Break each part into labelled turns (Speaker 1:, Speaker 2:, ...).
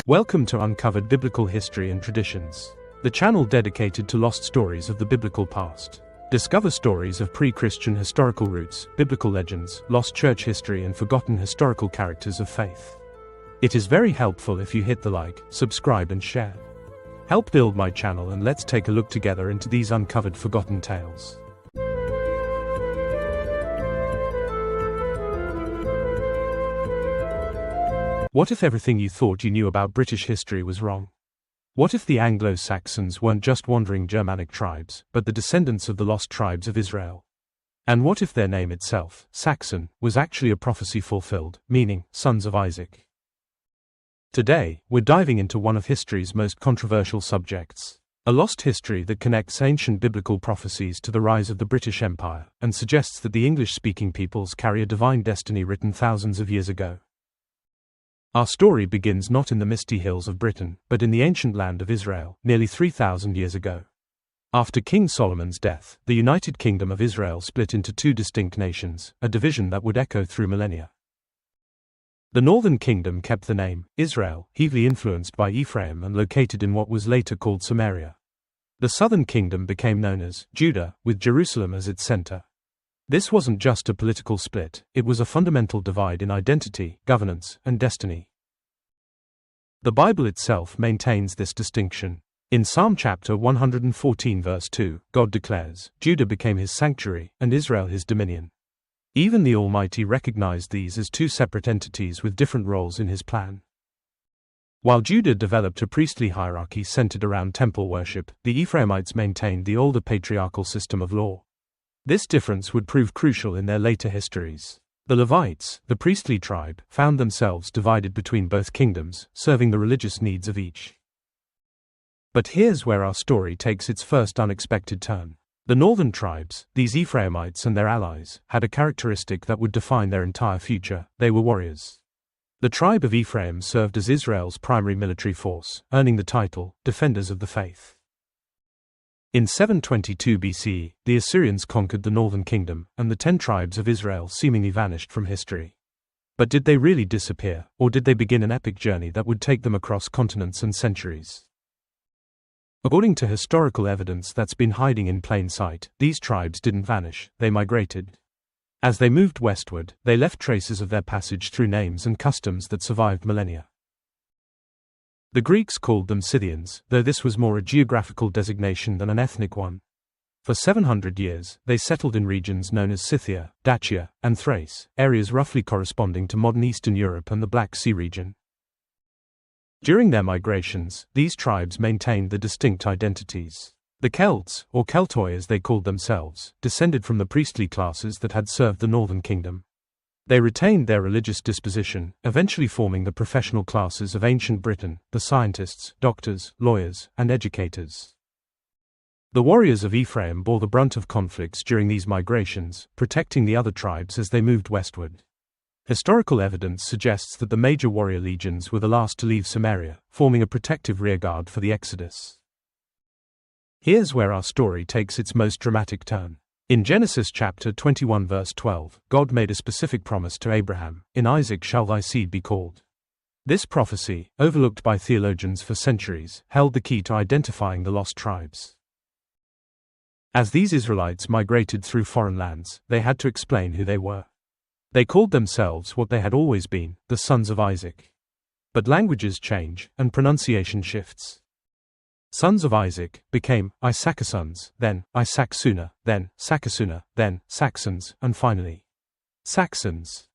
Speaker 1: Welcome to Uncovered Biblical History and Traditions, the channel dedicated to lost stories of the biblical past. Discover stories of pre-Christian historical roots, biblical legends, lost church history and forgotten historical characters of faith. It is very helpful if you hit the like, subscribe and share. Help build my channel and let's take a look together into these uncovered forgotten tales. What if everything you thought you knew about British history was wrong? What if the Anglo-Saxons weren't just wandering Germanic tribes, but the descendants of the lost tribes of Israel? And what if their name itself, Saxon, was actually a prophecy fulfilled, meaning, sons of Isaac? Today, we're diving into one of history's most controversial subjects, a lost history that connects ancient biblical prophecies to the rise of the British Empire, and suggests that the English-speaking peoples carry a divine destiny written thousands of years ago. Our story begins not in the misty hills of Britain, but in the ancient land of Israel, nearly 3,000 years ago. After King Solomon's death, the United Kingdom of Israel split into two distinct nations, a division that would echo through millennia. The northern kingdom kept the name Israel, heavily influenced by Ephraim and located in what was later called Samaria. The southern kingdom became known as Judah, with Jerusalem as its center. This wasn't just a political split, it was a fundamental divide in identity, governance, and destiny. The Bible itself maintains this distinction. In Psalm chapter 114 verse 2, God declares, "Judah became his sanctuary, and Israel his dominion." Even the Almighty recognized these as two separate entities with different roles in his plan. While Judah developed a priestly hierarchy centered around temple worship, the Ephraimites maintained the older patriarchal system of law. This difference would prove crucial in their later histories. The Levites, the priestly tribe, found themselves divided between both kingdoms, serving the religious needs of each. But here's where our story takes its first unexpected turn. The northern tribes, these Ephraimites and their allies, had a characteristic that would define their entire future: they were warriors. The tribe of Ephraim served as Israel's primary military force, earning the title, Defenders of the Faith. In 722 BC, the Assyrians conquered the northern kingdom, and the 10 tribes of Israel seemingly vanished from history. But did they really disappear, or did they begin an epic journey that would take them across continents and centuries? According to historical evidence that's been hiding in plain sight, these tribes didn't vanish, they migrated. As they moved westward, they left traces of their passage through names and customs that survived millennia. The Greeks called them Scythians, though this was more a geographical designation than an ethnic one. For 700 years, they settled in regions known as Scythia, Dacia, and Thrace, areas roughly corresponding to modern Eastern Europe and the Black Sea region. During their migrations, these tribes maintained the distinct identities. The Celts, or Keltoi as they called themselves, descended from the priestly classes that had served the northern kingdom. They retained their religious disposition, eventually forming the professional classes of ancient Britain, the scientists, doctors, lawyers, and educators. The warriors of Ephraim bore the brunt of conflicts during these migrations, protecting the other tribes as they moved westward. Historical evidence suggests that the major warrior legions were the last to leave Samaria, forming a protective rearguard for the Exodus. Here's where our story takes its most dramatic turn. In Genesis chapter 21 verse 12, God made a specific promise to Abraham: "In Isaac shall thy seed be called." This prophecy, overlooked by theologians for centuries, held the key to identifying the lost tribes. As these Israelites migrated through foreign lands, they had to explain who they were. They called themselves what they had always been, the sons of Isaac. But languages change, and pronunciation shifts. Sons of Isaac became Isaacasons, then Isacsuna, then Sakasuna, then Saxons, and finally Saxons.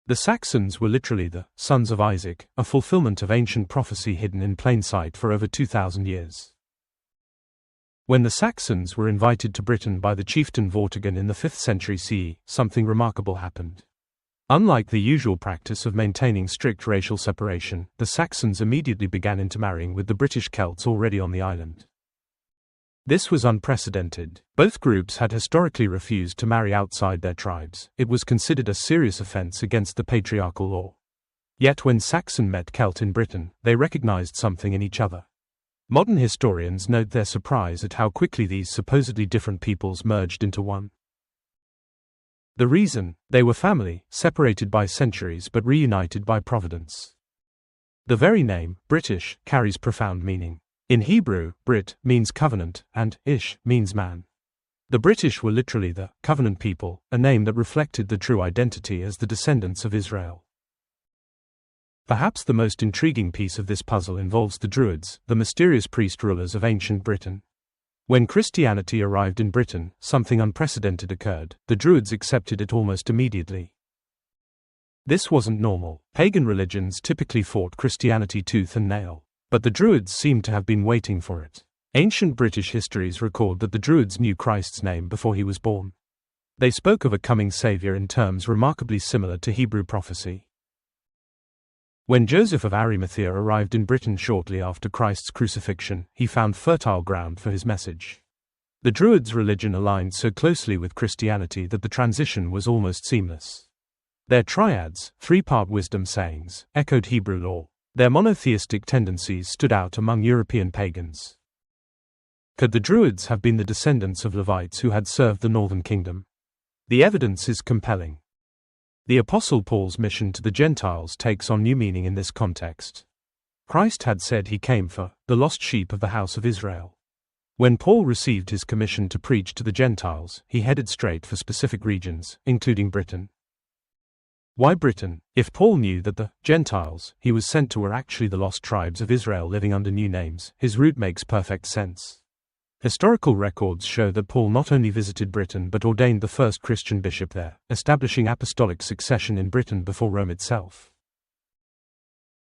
Speaker 1: The Saxons were literally the sons of Isaac, a fulfillment of ancient prophecy hidden in plain sight for over 2,000 years. When the Saxons were invited to Britain by the chieftain Vortigern in the 5th century CE, something remarkable happened. Unlike the usual practice of maintaining strict racial separation, the Saxons immediately began intermarrying with the British Celts already on the island. This was unprecedented. Both groups had historically refused to marry outside their tribes. It was considered a serious offense against the patriarchal law. Yet when Saxon met Celt in Britain, they recognized something in each other. Modern historians note their surprise at how quickly these supposedly different peoples merged into one. The reason: they were family, separated by centuries but reunited by providence. The very name, British, carries profound meaning. In Hebrew, Brit means covenant, and Ish means man. The British were literally the covenant people, a name that reflected the true identity as the descendants of Israel. Perhaps the most intriguing piece of this puzzle involves the Druids, the mysterious priest rulers of ancient Britain. When Christianity arrived in Britain, something unprecedented occurred. The Druids accepted it almost immediately. This wasn't normal. Pagan religions typically fought Christianity tooth and nail, but the Druids seemed to have been waiting for it. Ancient British histories record that the Druids knew Christ's name before he was born. They spoke of a coming savior in terms remarkably similar to Hebrew prophecy. When Joseph of Arimathea arrived in Britain shortly after Christ's crucifixion, he found fertile ground for his message. The Druids' religion aligned so closely with Christianity that the transition was almost seamless. Their triads, three-part wisdom sayings, echoed Hebrew law. Their monotheistic tendencies stood out among European pagans. Could the Druids have been the descendants of Levites who had served the northern kingdom? The evidence is compelling. The Apostle Paul's mission to the Gentiles takes on new meaning in this context. Christ had said he came for the lost sheep of the house of Israel. When Paul received his commission to preach to the Gentiles, he headed straight for specific regions, including Britain. Why Britain? If Paul knew that the Gentiles he was sent to were actually the lost tribes of Israel living under new names, his route makes perfect sense. Historical records show that Paul not only visited Britain but ordained the first Christian bishop there, establishing apostolic succession in Britain before Rome itself.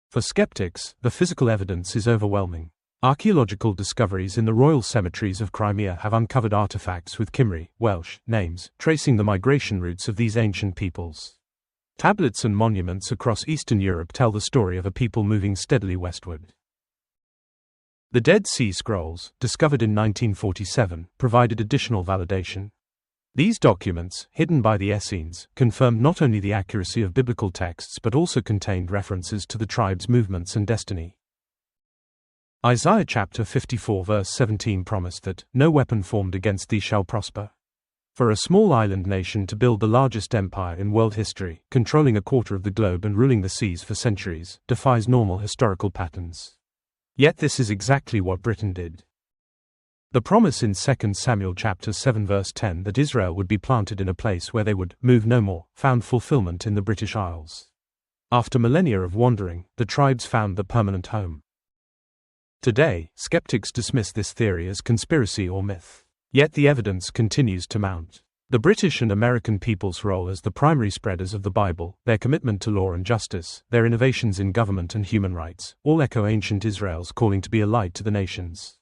Speaker 1: For skeptics, the physical evidence is overwhelming. Archaeological discoveries in the royal cemeteries of Crimea have uncovered artifacts with Cymry, Welsh, names, tracing the migration routes of these ancient peoples. Tablets and monuments across Eastern Europe tell the story of a people moving steadily westward. The Dead Sea Scrolls, discovered in 1947, provided additional validation. These documents, hidden by the Essenes, confirmed not only the accuracy of biblical texts but also contained references to the tribe's movements and destiny. Isaiah chapter 54 verse 17 promised that, "No weapon formed against thee shall prosper." For a small island nation to build the largest empire in world history, controlling a quarter of the globe and ruling the seas for centuries, defies normal historical patterns. Yet this is exactly what Britain did. The promise in 2 Samuel chapter 7 verse 10 that Israel would be planted in a place where they would move no more, found fulfillment in the British Isles. After millennia of wandering, the tribes found their permanent home. Today, skeptics dismiss this theory as conspiracy or myth. Yet the evidence continues to mount. The British and American people's role as the primary spreaders of the Bible, their commitment to law and justice, their innovations in government and human rights, all echo ancient Israel's calling to be a light to the nations.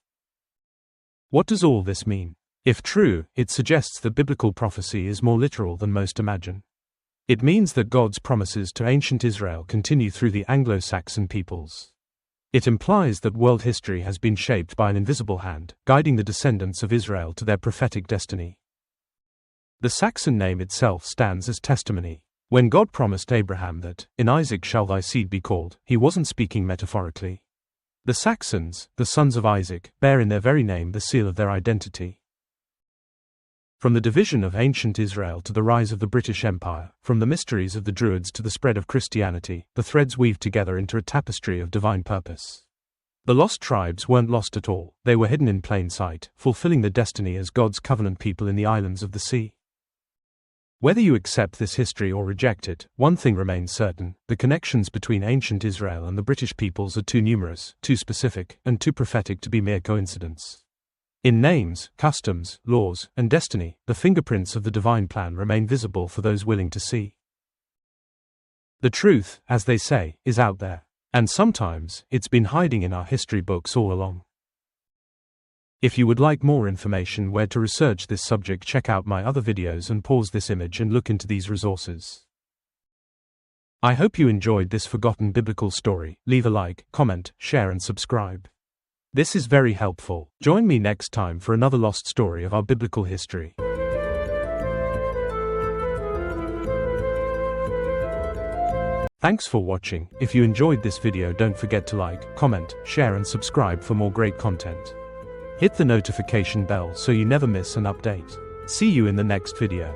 Speaker 1: What does all this mean? If true, it suggests that biblical prophecy is more literal than most imagine. It means that God's promises to ancient Israel continue through the Anglo-Saxon peoples. It implies that world history has been shaped by an invisible hand, guiding the descendants of Israel to their prophetic destiny. The Saxon name itself stands as testimony. When God promised Abraham that, "In Isaac shall thy seed be called," he wasn't speaking metaphorically. The Saxons, the sons of Isaac, bear in their very name the seal of their identity. From the division of ancient Israel to the rise of the British Empire, from the mysteries of the Druids to the spread of Christianity, the threads weave together into a tapestry of divine purpose. The lost tribes weren't lost at all, they were hidden in plain sight, fulfilling their destiny as God's covenant people in the islands of the sea. Whether you accept this history or reject it, one thing remains certain: the connections between ancient Israel and the British peoples are too numerous, too specific, and too prophetic to be mere coincidence. In names, customs, laws, and destiny, the fingerprints of the divine plan remain visible for those willing to see. The truth, as they say, is out there, and sometimes, it's been hiding in our history books all along. If you would like more information where to research this subject, check out my other videos and pause this image and look into these resources. I hope you enjoyed this forgotten biblical story. Leave a like, comment, share and subscribe. This is very helpful. Join me next time for another lost story of our biblical history. Thanks for watching. If you enjoyed this video, don't forget to like, comment, share and subscribe for more great content. Hit the notification bell so you never miss an update. See you in the next video.